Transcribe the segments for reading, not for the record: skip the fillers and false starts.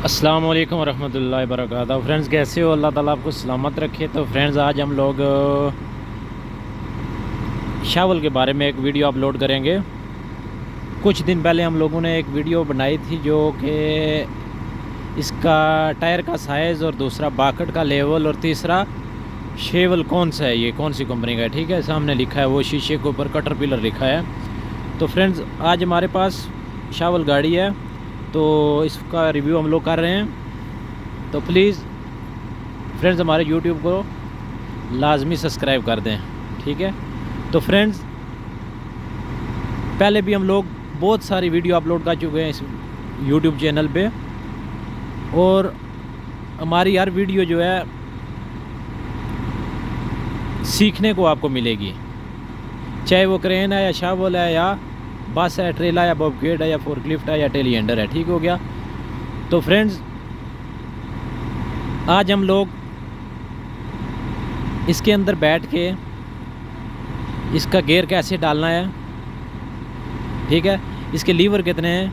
अस्सलाम वालेकुम रहमतुल्लाहि वबरकातुहू। फ्रेंड्स कैसे हो? अल्लाह ताला आपको सलामत रखे। तो फ्रेंड्स आज हम लोग शावल के बारे में एक वीडियो अपलोड करेंगे। कुछ दिन पहले हम लोगों ने एक वीडियो बनाई थी जो कि इसका टायर का साइज़ और दूसरा बाकट का लेवल और तीसरा शेवल कौन सा है, ये कौन सी कंपनी का है। ठीक है, सामने लिखा है, वो शीशे के ऊपर कटरपिलर लिखा है। तो फ्रेंड्स आज हमारे पास शावल गाड़ी है तो इसका रिव्यू हम लोग कर रहे हैं। तो प्लीज़ फ्रेंड्स हमारे यूट्यूब को लाजमी सब्सक्राइब कर दें। ठीक है, तो फ्रेंड्स पहले भी हम लोग बहुत सारी वीडियो अपलोड कर चुके हैं इस यूट्यूब चैनल पे, और हमारी हर वीडियो जो है सीखने को आपको मिलेगी, चाहे वो क्रेन है या शावल है या बस है, ट्रेला या बॉबकेट है या फोर्कलिफ्ट है या टेलीहेंडर है। ठीक हो गया। तो फ्रेंड्स आज हम लोग इसके अंदर बैठ के इसका गियर कैसे डालना है, ठीक है, इसके लीवर कितने हैं,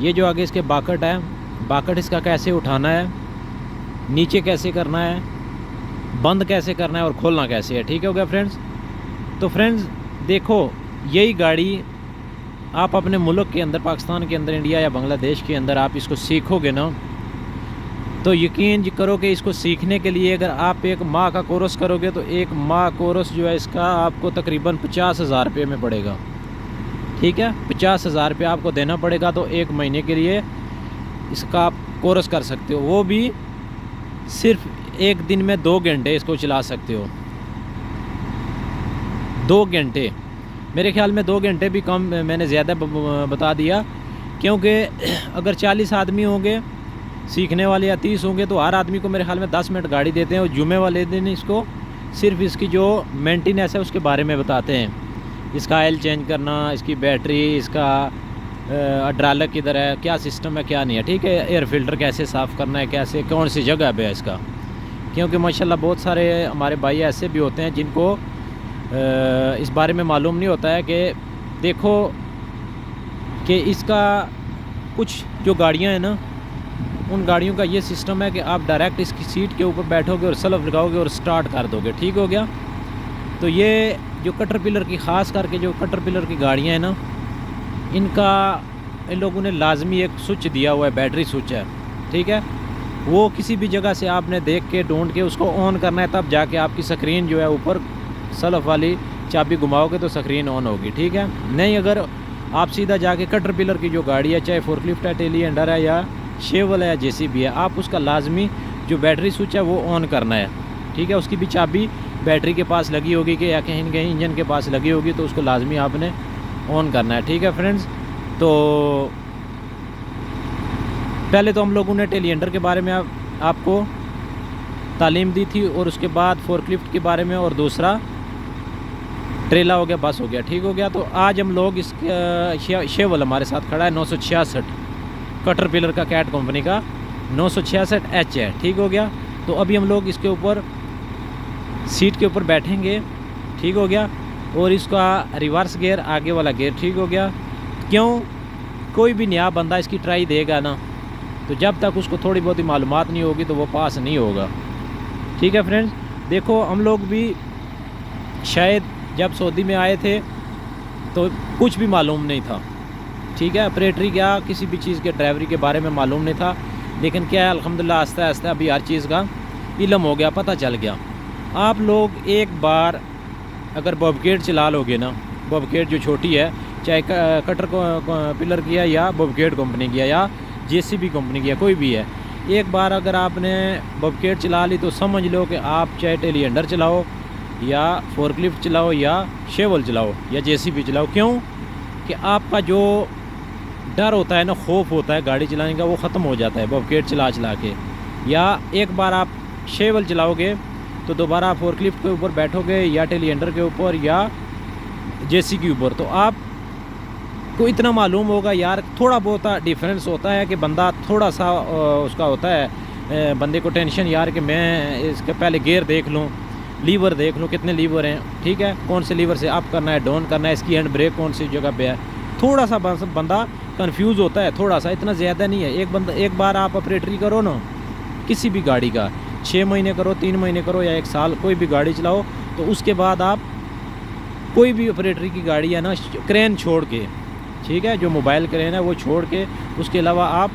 ये जो आगे इसके बाकट है, बाकट इसका कैसे उठाना है, नीचे कैसे करना है, बंद कैसे करना है और खोलना कैसे है। ठीक हो गया फ्रेंड्स। तो फ्रेंड्स देखो, यही गाड़ी आप अपने मुल्क के अंदर, पाकिस्तान के अंदर, इंडिया या बांग्लादेश के अंदर आप इसको सीखोगे ना, तो यकीन करो कि इसको सीखने के लिए अगर आप एक माह का कोर्स करोगे तो एक माह कोर्स जो है इसका आपको तकरीबन 50,000 रुपये में पड़ेगा। ठीक है, 50,000 रुपये आपको देना पड़ेगा। तो एक महीने के लिए इसका आप कोर्स कर सकते हो, वो भी सिर्फ एक दिन में 2 घंटे इसको चला सकते हो। 2 घंटे, मेरे ख्याल में 2 घंटे भी कम, मैंने ज़्यादा बता दिया, क्योंकि अगर 40 आदमी होंगे सीखने वाले या 30 होंगे तो हर आदमी को मेरे ख्याल में 10 मिनट गाड़ी देते हैं, और जुमे वाले दिन इसको सिर्फ इसकी जो मेंटेनेंस है उसके बारे में बताते हैं। इसका ऑयल चेंज करना, इसकी बैटरी, इसका हाइड्रोलिक किधर है, क्या सिस्टम है क्या नहीं है। ठीक है, एयर फिल्टर कैसे साफ़ करना है, कैसे कौन सी जगह पे है इसका, क्योंकि माशाल्लाह बहुत सारे हमारे भाई ऐसे भी होते हैं जिनको इस बारे में मालूम नहीं होता है कि देखो कि इसका कुछ जो गाड़ियां हैं ना, उन गाड़ियों का ये सिस्टम है कि आप डायरेक्ट इसकी सीट के ऊपर बैठोगे और सल्फ लगाओगे और स्टार्ट कर दोगे। ठीक हो गया। तो ये जो कटरपिलर की, ख़ास करके जो कटरपिलर की गाड़ियां हैं ना, इनका इन लोगों ने लाजमी एक स्विच दिया हुआ है, बैटरी स्विच है। ठीक है, वो किसी भी जगह से आपने देख के ढूंढ के उसको ऑन करना है, तब जाके आपकी स्क्रीन जो है ऊपर सल्फ वाली चाबी घुमाओगे तो स्क्रीन ऑन होगी। ठीक है, नहीं अगर आप सीधा जाके कटरपिलर की जो गाड़ी है, चाहे फोर्कलिफ्ट है, टेलीहेंडर है या शेवल है या जेसीबी है, आप उसका लाजमी जो बैटरी स्विच है वो ऑन करना है। ठीक है, उसकी भी चाबी बैटरी के पास लगी होगी कि या कहीं कहीं इंजन के पास लगी होगी, तो उसको लाजमी आपने ऑन करना है। ठीक है फ्रेंड्स, तो पहले तो हम लोगों ने टेलीहेंडर के बारे में आपको तालीम दी थी, और उसके बाद फोर्कलिफ्ट के बारे में, और दूसरा ट्रेला हो गया, बस हो गया। ठीक हो गया। तो आज हम लोग इसके शेवल हमारे साथ खड़ा है 966 कटरपिलर का, कैट कंपनी का 966H है। ठीक हो गया। तो अभी हम लोग इसके ऊपर सीट के ऊपर बैठेंगे। ठीक हो गया। और इसका रिवर्स गियर, आगे वाला गियर। ठीक हो गया। क्यों, कोई भी नया बंदा इसकी ट्राई देगा ना, तो जब तक उसको थोड़ी बहुत ही मालूमात नहीं होगी तो वो पास नहीं होगा। ठीक है फ्रेंड्स, देखो हम लोग भी शायद जब सऊदी में आए थे तो कुछ भी मालूम नहीं था। ठीक है, ऑपरेटरी क्या, किसी भी चीज़ के ड्राइवरी के बारे में मालूम नहीं था, लेकिन क्या है अल्हम्दुलिल्लाह आस्ता आस्ता अभी हर चीज़ का इल्म हो गया, पता चल गया। आप लोग एक बार अगर बॉबकेट चला लोगे ना, बॉबकेट जो छोटी है, चाहे कटर पिलर की है या बॉबकेट कंपनी की है या जेसीबी कंपनी की है, कोई भी है, एक बार अगर आपने बॉबकेट चला ली तो समझ लो कि आप चाहे टेलीहेंडर चलाओ या फोर्कलिफ्ट चलाओ या शेवल चलाओ या जेसीबी चलाओ। क्यों कि आपका जो डर होता है ना, खौफ होता है गाड़ी चलाने का, वो ख़त्म हो जाता है बॉबकेट चला के। या एक बार आप शेवल चलाओगे तो दोबारा फोर्कलिफ्ट के ऊपर बैठोगे या टेलीहेंडर के ऊपर या जेसी के ऊपर, तो आप को इतना मालूम होगा यार, थोड़ा बहुत डिफरेंस होता है कि बंदा थोड़ा सा उसका होता है बंदे को टेंशन यार कि मैं इसके पहले गियर देख लूँ, लीवर देख लूँ कितने लीवर हैं। ठीक है, कौन से लीवर से अप करना है, डाउन करना है, इसकी हैंड ब्रेक कौन सी जगह पे है। थोड़ा सा बंदा कंफ्यूज होता है, थोड़ा सा, इतना ज़्यादा नहीं है। एक बार आप ऑपरेटरी करो ना किसी भी गाड़ी का, 6 महीने करो, 3 महीने करो या 1 साल, कोई भी गाड़ी चलाओ, तो उसके बाद आप कोई भी ऑपरेटरी की गाड़ी है ना, क्रेन छोड़ के, ठीक है, जो मोबाइल क्रेन है वो छोड़ के, उसके अलावा आप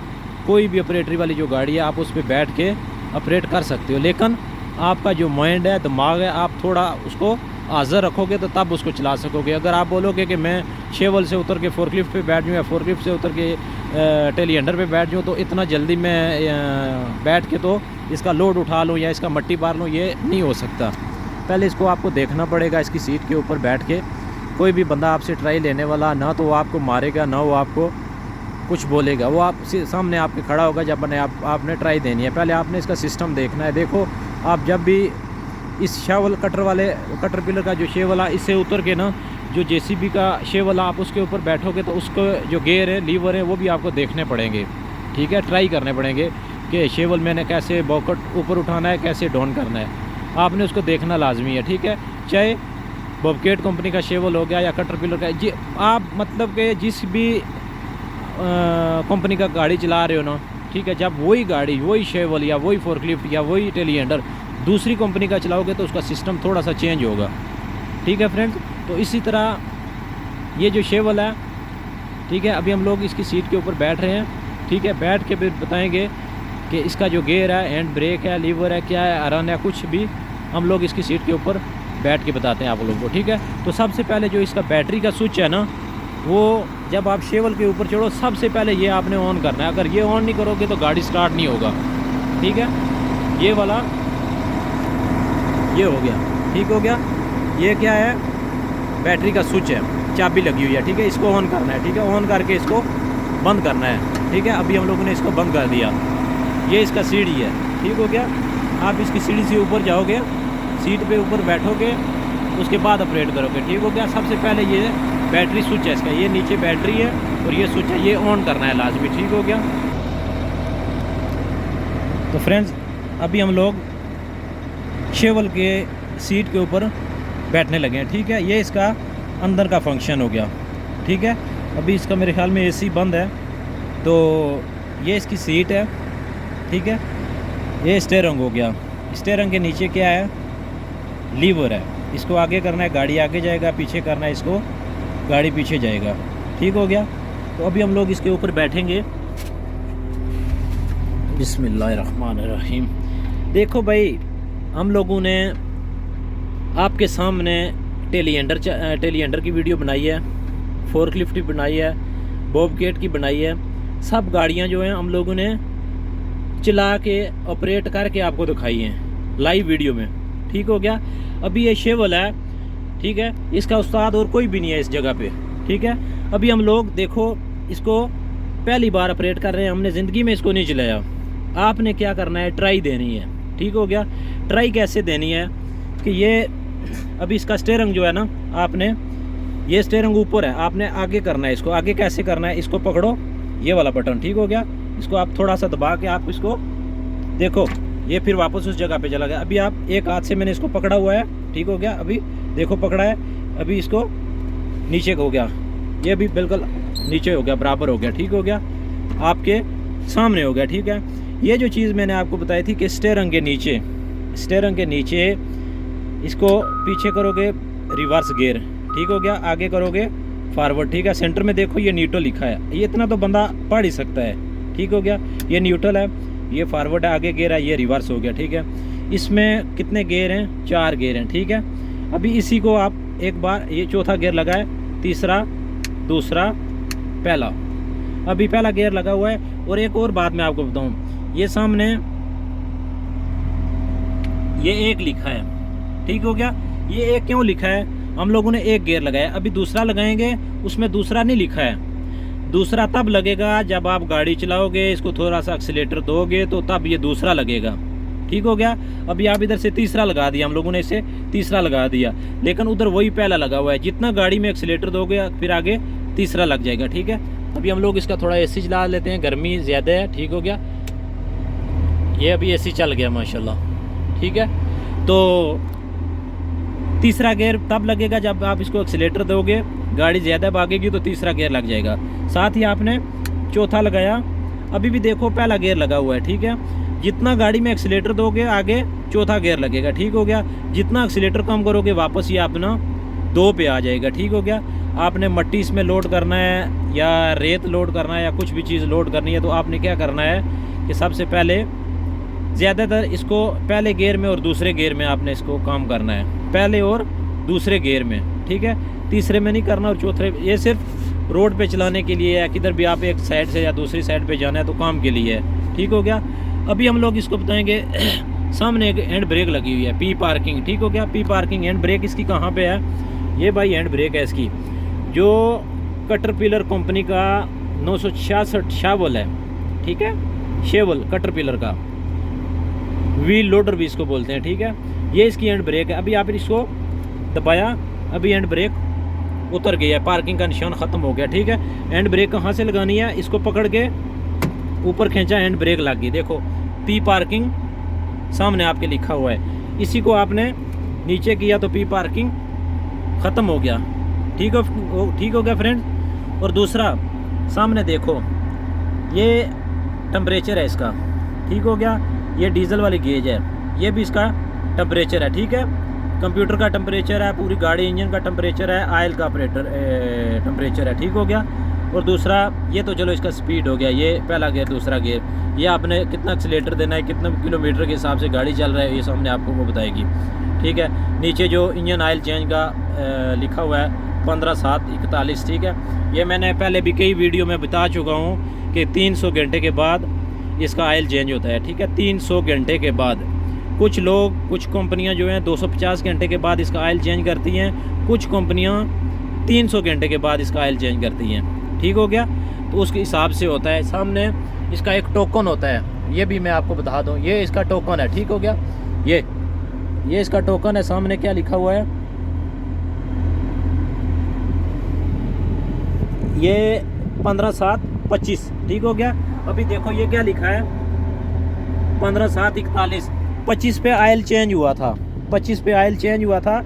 कोई भी ऑपरेटरी वाली जो गाड़ी है आप उस पर बैठ के ऑपरेट कर सकते हो। लेकिन आपका जो माइंड है, दिमाग है, आप थोड़ा उसको हाज़र रखोगे तो तब उसको चला सकोगे। अगर आप बोलोगे कि मैं शेवल से उतर के फोर्कलिफ्ट पे बैठ जाऊँ या फोर्कलिफ्ट से उतर के टेलीहैंडर पे बैठ जाऊँ, तो इतना जल्दी मैं बैठ के तो इसका लोड उठा लूँ या इसका मट्टी पार लूँ, ये नहीं हो सकता। पहले इसको आपको देखना पड़ेगा, इसकी सीट के ऊपर बैठ के। कोई भी बंदा आपसे ट्राई लेने वाला ना तो वो आपको मारेगा, ना वो आपको कुछ बोलेगा, वो आप सामने आपके खड़ा होगा जब आपने ट्राई देनी है। पहले आपने इसका सिस्टम देखना है। देखो, आप जब भी इस शेवल कटर पिलर का जो शेवला, इससे उतर के ना जो जेसीबी का शेवला, आप उसके ऊपर बैठोगे तो उसको जो गेयर है, लीवर है, वो भी आपको देखने पड़ेंगे, ठीक है, ट्राई करने पड़ेंगे कि शेवल मैंने कैसे बॉकट ऊपर उठाना है, कैसे डाउन करना है, आपने उसको देखना लाजमी है, ठीक है। चाहे बॉबकेट कंपनी का शेवल हो गया या कटर पिलर का, जी आप मतलब कि जिस भी कंपनी का गाड़ी चला रहे हो ना, ठीक है, जब वही गाड़ी, वही शेवल या वही फोर्कलिफ्ट या वही टेलीहैंडर दूसरी कंपनी का चलाओगे तो उसका सिस्टम थोड़ा सा चेंज होगा, ठीक है फ्रेंड्स। तो इसी तरह ये जो शेवल है, ठीक है, अभी हम लोग इसकी सीट के ऊपर बैठ रहे हैं, ठीक है, बैठ के फिर बताएंगे कि इसका जो गेयर है, हैंड ब्रेक है, लीवर है, क्या है, आरन है, कुछ भी हम लोग इसकी सीट के ऊपर बैठ के बताते हैं आप लोगों को, ठीक है। तो सबसे पहले जो इसका बैटरी का स्विच है ना, वो जब आप शेवल के ऊपर चढ़ो सबसे पहले ये आपने ऑन करना है। अगर ये ऑन नहीं करोगे तो गाड़ी स्टार्ट नहीं होगा, ठीक है। ये वाला ये हो गया, ठीक हो गया। ये क्या है, बैटरी का स्विच है, चाबी लगी हुई है, ठीक है, इसको ऑन करना है, ठीक है, ऑन करके इसको बंद करना है, ठीक है। अभी हम लोगों ने इसको बंद कर दिया। ये इसका सीढ़ी है, ठीक हो गया। आप इसकी सीढ़ी से ऊपर जाओगे, सीट पे ऊपर बैठोगे, उसके बाद ऑपरेट करोगे, ठीक हो गया। सबसे पहले ये बैटरी स्विच है इसका, ये नीचे बैटरी है और ये स्विच है, ये ऑन करना है लाजमी, ठीक हो गया। तो फ्रेंड्स, अभी हम लोग शेवल के सीट के ऊपर बैठने लगे हैं, ठीक है। ये इसका अंदर का फंक्शन हो गया, ठीक है। अभी इसका मेरे ख्याल में एसी बंद है, तो ये इसकी सीट है, ठीक है। ये स्टीयरिंग हो गया, स्टीयरिंग के नीचे क्या है, लीवर है, इसको आगे करना है गाड़ी आगे जाएगा, पीछे करना है इसको गाड़ी पीछे जाएगा, ठीक हो गया। तो अभी हम लोग इसके ऊपर बैठेंगे। बिस्मिल्लाहिर्रहमानिर्रहीम। देखो भाई, हम लोगों ने आपके सामने टेलीहैंडर की वीडियो बनाई है, फोर्कलिफ्ट की बनाई है, बॉबकेट की बनाई है, सब गाड़ियां जो हैं हम लोगों ने चला के ऑपरेट करके आपको दिखाई हैं लाइव वीडियो में, ठीक हो गया। अभी ये शेवल है, ठीक है, इसका उस्ताद और कोई भी नहीं है इस जगह पे, ठीक है। अभी हम लोग देखो इसको पहली बार ऑपरेट कर रहे हैं, हमने ज़िंदगी में इसको नहीं चलाया। आपने क्या करना है, ट्राई देनी है, ठीक हो गया। ट्राई कैसे देनी है कि ये अभी इसका स्टीयरिंग जो है ना, आपने ये स्टीयरिंग ऊपर है, आपने आगे करना है, इसको आगे कैसे करना है, इसको पकड़ो, ये वाला बटन, ठीक हो गया। इसको आप थोड़ा सा दबा के आप इसको देखो, ये फिर वापस उस जगह पे चला गया। अभी आप एक हाथ से मैंने इसको पकड़ा हुआ है, ठीक हो गया। अभी देखो पकड़ा है, अभी इसको नीचे हो गया, ये भी बिल्कुल नीचे हो गया, बराबर हो गया, ठीक हो गया, आपके सामने हो गया, ठीक है। ये जो चीज़ मैंने आपको बताई थी कि स्टीयरिंग के नीचे इसको पीछे करोगे रिवर्स गियर, ठीक हो गया, आगे करोगे फॉरवर्ड, ठीक है। सेंटर में देखो ये न्यूट्रल लिखा है, ये इतना तो बंदा पढ़ ही सकता है, ठीक हो गया। ये न्यूट्रल है, ये फॉरवर्ड है, आगे गियर है, ये रिवर्स हो गया, ठीक है। इसमें कितने गियर हैं, 4 गियर हैं, ठीक है। अभी इसी को आप एक बार, ये चौथा गियर लगा है, तीसरा, दूसरा, पहला, अभी पहला गियर लगा हुआ है। और एक और बात मैं आपको बताऊं, ये सामने ये 1 लिखा है, ठीक हो गया। ये 1 क्यों लिखा है, हम लोगों ने 1 गियर लगाया, अभी दूसरा लगाएंगे, उसमें दूसरा नहीं लिखा है। दूसरा तब लगेगा जब आप गाड़ी चलाओगे, इसको थोड़ा सा एक्सीलेटर दोगे तो तब ये दूसरा लगेगा, ठीक हो गया। अभी आप इधर से तीसरा लगा दिया, हम लोगों ने इसे तीसरा लगा दिया, लेकिन उधर वही पहला लगा हुआ है। जितना गाड़ी में एक्सीलेटर दोगे फिर आगे तीसरा लग जाएगा, ठीक है। अभी हम लोग इसका थोड़ा एसी चला लेते हैं, गर्मी ज़्यादा है, ठीक हो गया। ये अभी एसी चल गया माशाल्लाह, ठीक है। तो तीसरा गियर तब लगेगा जब आप इसको एक्सीलेटर दोगे, गाड़ी ज़्यादा भागेगी तो तीसरा गियर लग जाएगा। साथ ही आपने चौथा लगाया, अभी भी देखो पहला गियर लगा हुआ है, ठीक है। जितना गाड़ी में एक्सीलेटर दोगे आगे चौथा गियर लगेगा, ठीक हो गया। जितना एक्सीलेटर कम करोगे वापस ये अपना 2 पे आ जाएगा, ठीक हो गया। आपने मट्टी इसमें लोड करना है या रेत लोड करना है या कुछ भी चीज़ लोड करनी है तो आपने क्या करना है कि सबसे पहले ज़्यादातर इसको पहले गियर में और दूसरे गियर में आपने इसको काम करना है, पहले और दूसरे गियर में, ठीक है। तीसरे में नहीं करना और चौथे, ये सिर्फ रोड पे चलाने के लिए या किधर भी आप एक साइड से या दूसरी साइड पे जाना है तो काम के लिए है, ठीक हो गया। अभी हम लोग इसको बताएंगे सामने एक हैंड ब्रेक लगी हुई है, पी पार्किंग, ठीक हो गया। पी पार्किंग हैंड ब्रेक इसकी कहाँ पे है, ये भाई हैंड ब्रेक है इसकी, जो कैटरपिलर कंपनी का 966 शावल है, ठीक है, शेवल कैटरपिलर का व्हील लोडर भी इसको बोलते हैं, ठीक है। ये इसकी हैंड ब्रेक है। अभी आप इसको दबाया, अभी हैंड ब्रेक उतर गया है, पार्किंग का निशान ख़त्म हो गया, ठीक है। हैंड ब्रेक कहाँ से लगानी है, इसको पकड़ के ऊपर खींचा, हैंड ब्रेक लग गई, देखो पी पार्किंग सामने आपके लिखा हुआ है। इसी को आपने नीचे किया तो पी पार्किंग ख़त्म हो गया, ठीक हो गया फ्रेंड्स। और दूसरा सामने देखो ये टेम्परेचर है इसका, ठीक हो गया। ये डीजल वाली गेज है, ये भी इसका टेम्परेचर है, ठीक है। कंप्यूटर का टेम्परेचर है, पूरी गाड़ी इंजन का टेम्परेचर है, ऑयल का टेम्परेचर है, ठीक हो गया। और दूसरा ये तो चलो इसका स्पीड हो गया, ये पहला गियर, दूसरा गियर, ये आपने कितना एक्सीलेटर देना है, कितना किलोमीटर के हिसाब से गाड़ी चल रहा है, ये सामने आपको वो बताएगी, ठीक है। नीचे जो इंजन ऑयल चेंज का लिखा हुआ है 15/7/41, ठीक है। ये मैंने पहले भी कई वीडियो में बता चुका हूँ कि 300 घंटे के बाद इसका ऑयल चेंज होता है, ठीक है, 300 घंटे के बाद। कुछ लोग, कुछ कंपनियां जो हैं 250 घंटे के बाद इसका ऑयल चेंज करती हैं, कुछ कंपनियां 300 घंटे के बाद इसका ऑयल चेंज करती हैं, ठीक हो गया। तो उसके हिसाब से होता है। सामने इसका एक टोकन होता है, ये भी मैं आपको बता दूं, ये इसका टोकन है, ठीक हो गया। ये इसका टोकन है, सामने क्या लिखा हुआ है, ये 15/7/25, ठीक हो गया। अभी देखो ये क्या लिखा है, 15/7/41, 25 पे ऑयल चेंज हुआ था, 25 पे ऑयल चेंज हुआ था,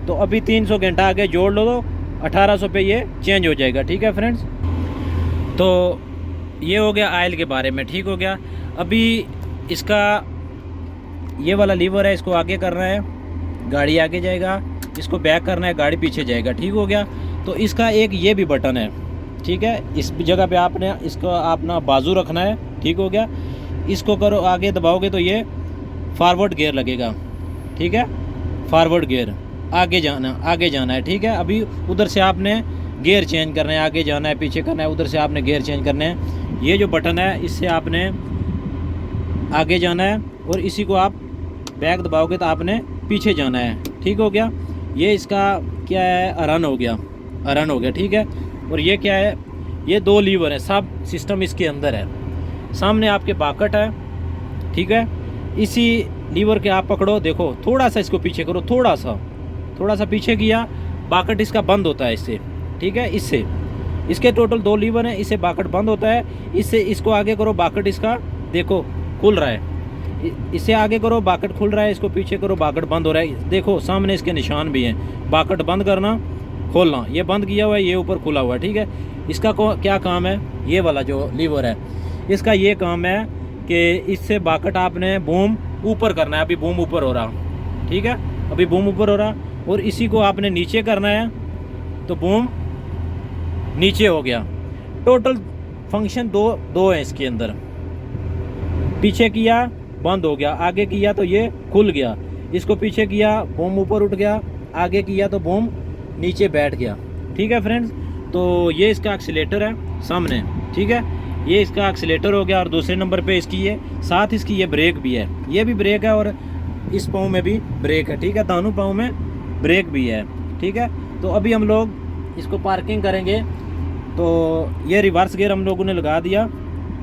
तो अभी 300 घंटा आगे जोड़ लो तो 1800 पे ये चेंज हो जाएगा, ठीक है फ्रेंड्स। तो ये हो गया ऑयल के बारे में, ठीक हो गया। अभी इसका ये वाला लीवर है, इसको आगे करना है, गाड़ी आगे जाएगा, इसको बैक करना है, गाड़ी पीछे जाएगा, ठीक हो गया। तो इसका एक ये भी बटन है, ठीक है, इस जगह पे आपने इसको अपना बाजू रखना है, ठीक हो गया। इसको करो, आगे दबाओगे तो ये फॉरवर्ड गियर लगेगा, ठीक है, फॉरवर्ड गियर, आगे जाना है, ठीक है। अभी उधर से आपने गियर चेंज करना है, आगे जाना है, पीछे करना है, उधर से आपने गियर चेंज करना है। ये जो बटन है इससे आपने आगे जाना है और इसी को आप बैक दबाओगे तो आपने पीछे जाना है, ठीक हो गया। ये इसका क्या है, रन हो गया, ठीक है। और ये क्या है, ये 2 लीवर है, सब सिस्टम इसके अंदर है। सामने आपके बाकट है, ठीक है, इसी लीवर के आप पकड़ो, देखो थोड़ा सा इसको पीछे करो, थोड़ा सा पीछे किया, बाकट इसका बंद होता है इससे, ठीक है। इसके टोटल 2 लीवर हैं, इससे बाकट बंद होता है, इससे इसको आगे करो, बाकट इसका देखो खुल रहा है, इसे आगे करो, बाकट खुल रहा है, इसको पीछे करो, बाकट बंद हो रहा है। देखो सामने इसके निशान भी हैं, बाकट बंद करना, खोलना, ये बंद किया हुआ है, ये ऊपर खुला हुआ है, ठीक है। इसका क्या काम है, ये वाला जो लीवर है इसका ये काम है कि इससे बाकट आपने बूम ऊपर करना है। अभी बूम ऊपर हो रहा, ठीक है, अभी बूम ऊपर हो रहा, और इसी को आपने नीचे करना है तो बूम नीचे हो गया। टोटल फंक्शन दो है इसके अंदर, पीछे किया बंद हो गया, आगे किया तो ये खुल गया, इसको पीछे किया बूम ऊपर उठ गया, आगे किया तो बूम नीचे बैठ गया, ठीक है फ्रेंड्स। तो ये इसका एक्सीलेटर है सामने, ठीक है, ये इसका एक्सीलेटर हो गया। और दूसरे नंबर पे इसकी ये साथ इसकी ये ब्रेक भी है, ये भी ब्रेक है, और इस पाँव में भी ब्रेक है, ठीक है, दोनों पाँव में ब्रेक भी है, ठीक है। तो अभी हम लोग इसको पार्किंग करेंगे, तो ये रिवर्स गियर हम लोगों ने लगा दिया,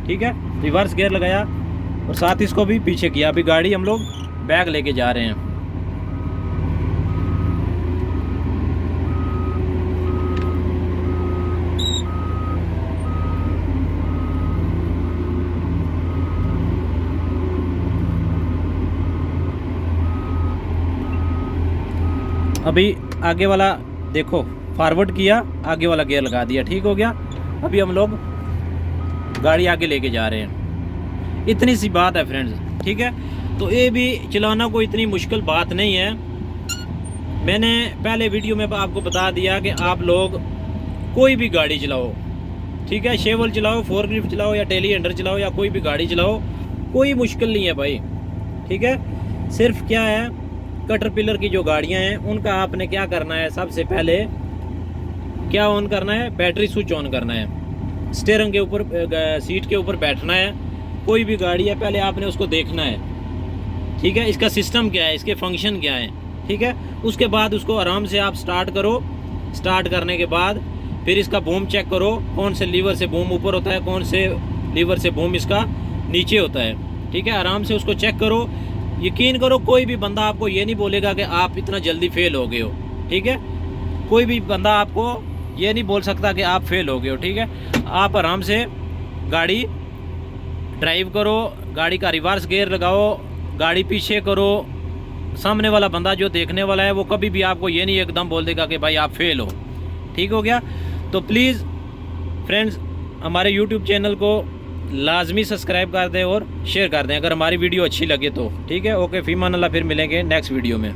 ठीक है, रिवर्स गियर लगाया और साथ इसको भी पीछे किया। अभी गाड़ी हम लोग बैग लेके जा रहे हैं। अभी आगे वाला देखो फॉरवर्ड किया, आगे वाला गियर लगा दिया, ठीक हो गया। अभी हम लोग गाड़ी आगे लेके जा रहे हैं। इतनी सी बात है फ्रेंड्स, ठीक है। तो ये भी चलाना कोई इतनी मुश्किल बात नहीं है। मैंने पहले वीडियो में आपको बता दिया कि आप लोग कोई भी गाड़ी चलाओ, ठीक है, शेवल चलाओ, फोर्कलिफ्ट चलाओ या टेलीहैंडलर चलाओ या कोई भी गाड़ी चलाओ, कोई मुश्किल नहीं है भाई, ठीक है। सिर्फ क्या है, कैटरपिलर की जो गाड़ियां हैं उनका आपने क्या करना है, सबसे पहले क्या ऑन करना है, बैटरी स्विच ऑन करना है। स्टीयरिंग के ऊपर, सीट के ऊपर बैठना है। कोई भी गाड़ी है पहले आपने उसको देखना है, ठीक है, इसका सिस्टम क्या है, इसके फंक्शन क्या है, ठीक है। उसके बाद उसको आराम से आप स्टार्ट करो। स्टार्ट करने के बाद फिर इसका बूम चेक करो, कौन से लीवर से बूम ऊपर होता है, कौन से लीवर से बूम इसका नीचे होता है, ठीक है। आराम से उसको चेक करो। यकीन करो कोई भी बंदा आपको ये नहीं बोलेगा कि आप इतना जल्दी फेल हो गए हो, ठीक है। कोई भी बंदा आपको ये नहीं बोल सकता कि आप फेल हो गए हो, ठीक है। आप आराम से गाड़ी ड्राइव करो, गाड़ी का रिवर्स गियर लगाओ, गाड़ी पीछे करो। सामने वाला बंदा जो देखने वाला है वो कभी भी आपको ये नहीं एकदम बोल देगा कि भाई आप फेल हो, ठीक हो गया। तो प्लीज़ फ्रेंड्स हमारे यूट्यूब चैनल को लाजमी सब्सक्राइब कर दें और शेयर कर दें अगर हमारी वीडियो अच्छी लगे तो, ठीक है। ओके, फ़ी मान अल्लाह, फिर मिलेंगे नेक्स्ट वीडियो में।